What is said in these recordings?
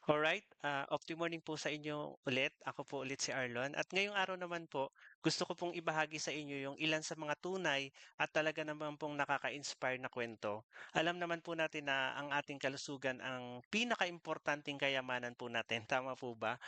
Alright, morning po sa inyo ulit. Ako po ulit si Arlon. At ngayong araw naman po, gusto ko pong ibahagi sa inyo yung ilan sa mga tunay at talaga naman pong nakaka-inspire na kwento. Alam naman po natin na ang ating kalusugan ang pinaka-importanting kayamanan po natin. Tama po ba?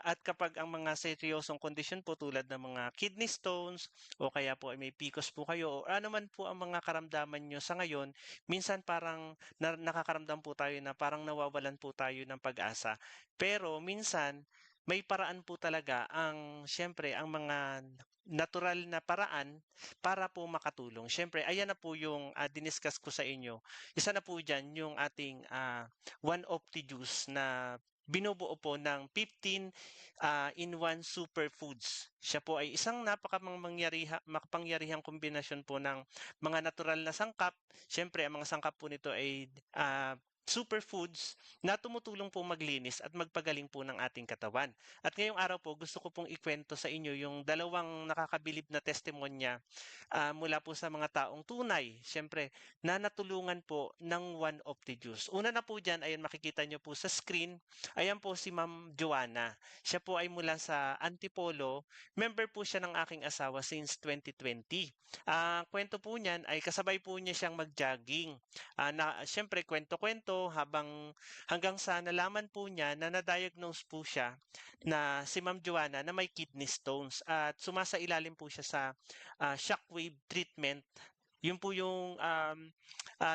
At kapag ang mga seryosong kondisyon po tulad ng mga kidney stones o kaya po ay may PCOS po kayo o ano man po ang mga karamdaman nyo sa ngayon, minsan parang nakakaramdam po tayo na parang nawawalan po tayo ng pag-asa. Pero minsan, may paraan po talaga ang siyempre ang mga natural na paraan para po makatulong. Siyempre, ayan na po yung diniscuss ko sa inyo. Isa na po dyan yung ating One Opti Juice na binubuo po ng 15 in 1 superfoods. Siya po ay isang makapangyarihang kombinasyon po ng mga natural na sangkap. Siyempre, ang mga sangkap po nito ay superfoods na tumutulong po maglinis at magpagaling po ng ating katawan. At ngayong araw po, gusto ko pong ikwento sa inyo yung dalawang nakakabilib na testimonya mula po sa mga taong tunay, siyempre, na natulungan po ng One of the Juice. Una na po dyan, ayan makikita nyo po sa screen, ayan po si Ma'am Joanna. Siya po ay mula sa Antipolo. Member po siya ng aking asawa since 2020. Kwento po niyan ay kasabay po niya siyang mag-jogging. Siyempre, kwento-kwento hanggang sa nalaman po niya na na-diagnose po siya na si Ma'am Joanna na may kidney stones at sumasailalim po siya sa shockwave treatment. Yun po yung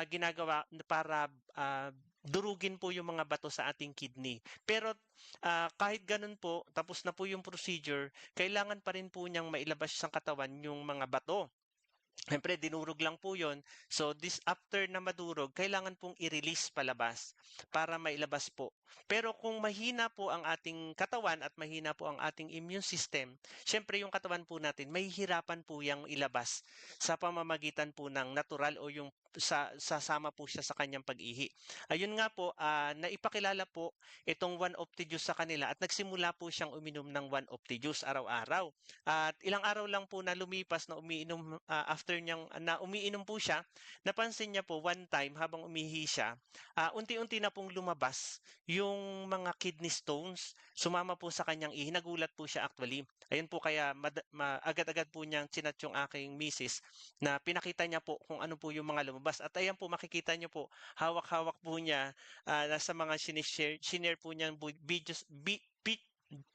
ginagawa para durugin po yung mga bato sa ating kidney. Pero kahit ganun po, tapos na po yung procedure, kailangan pa rin po niyang mailabas sa katawan yung mga bato. Siyempre, dinurog lang po yon. So, after na madurog, kailangan pong i-release palabas para mailabas po. Pero kung mahina po ang ating katawan at mahina po ang ating immune system, syempre yung katawan po natin, may hirapan po yung ilabas sa pamamagitan po ng natural o yung sasama po siya sa kanyang pag-ihi. Ayun nga po, naipakilala po itong One Opti Juice sa kanila at nagsimula po siyang uminom ng One Opti Juice araw-araw. At ilang araw lang po na lumipas na umiinom after niyang na umiinom po siya, napansin niya po one time habang umihi siya, unti-unti na pong lumabas yung mga kidney stones. Sumama po sa kanyang ihi. Nagulat po siya actually. Ayun po kaya agad-agad po niyang chinat yung aking misis na pinakita niya po kung ano po yung mga lumabas. At ayan po makikita niyo po, hawak-hawak po niya nasa mga sinishare po niyang videos,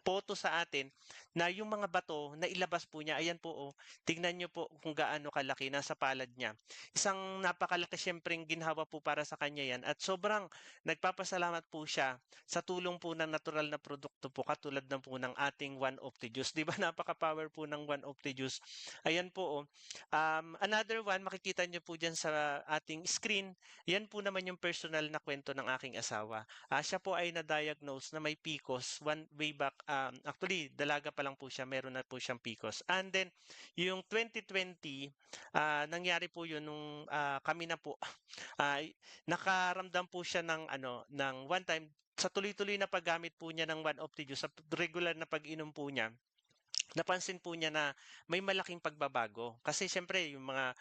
photo sa atin na yung mga bato na ilabas po niya, ayan po, oh, tignan niyo po kung gaano kalaki, nasa palad niya. Isang napakalaki siyempreng ginhawa po para sa kanya yan at sobrang nagpapasalamat po siya sa tulong po ng natural na produkto po katulad ng po ng ating One of the Juice. Di ba napaka-power po ng One of the Juice? Ayan po, oh. Another one, makikita niyo po dyan sa ating screen, yan po naman yung personal na kwento ng aking asawa. Siya po ay na-diagnose na may PCOS way back. Actually, dalaga pa lang po siya, meron na po siyang PCOS. And then, yung 2020, nangyari po yun nung kami na po, nakaramdam po siya ng, ng one time, sa tuloy-tuloy na paggamit po niya ng One of the Juice, sa regular na pag-inom po niya, napansin po niya na may malaking pagbabago. Kasi siyempre, yung mga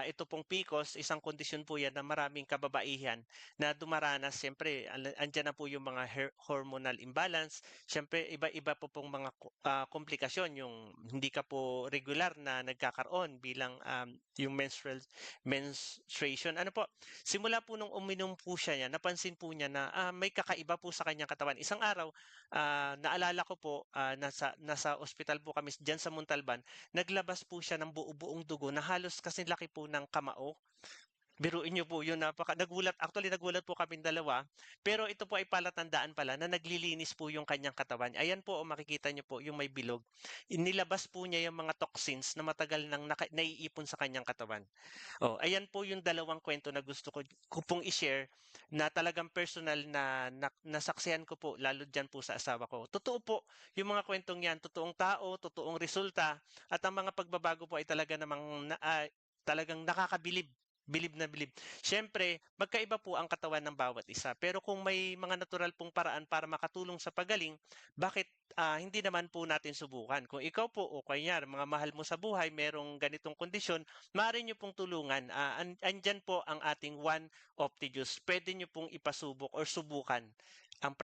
ito pong PCOS, isang kondisyon po yan na maraming kababaihan na dumaranas. Siyempre, andyan na po yung mga hormonal imbalance. Siyempre, iba-iba po pong mga komplikasyon. Yung hindi ka po regular na nagkakaroon bilang yung menstruation. Ano po, simula po nung uminom po siya niya, napansin po niya na may kakaiba po sa kanyang katawan. Isang araw, naalala ko po, nasa ospital po kami diyan sa Montalban, naglabas po siya ng buo-buong dugo na halos kasi laki po ng kamao. Biruin niyo po yun, nagulat po kaming dalawa, pero ito po ay palatandaan pala na naglilinis po yung kanyang katawan. Ayan po, makikita niyo po yung may bilog. Inilabas po niya yung mga toxins na matagal nang naiipon sa kanyang katawan. Oh, ayan po yung dalawang kwento na gusto ko pong i-share na talagang personal na nasaksihan ko po lalo diyan po sa asawa ko. Totoo po yung mga kwentong yan, totoong tao, totoong resulta at ang mga pagbabago po ay talagang nakakabilib. Bilib na bilib. Siyempre, magkaiba po ang katawan ng bawat isa. Pero kung may mga natural pong paraan para makatulong sa pagaling, bakit hindi naman po natin subukan? Kung ikaw po o kanya, mga mahal mo sa buhay, merong ganitong kondisyon, maaari nyo pong tulungan. Andyan po ang ating One Opti Juice. Pwede nyo pong ipasubok or subukan ang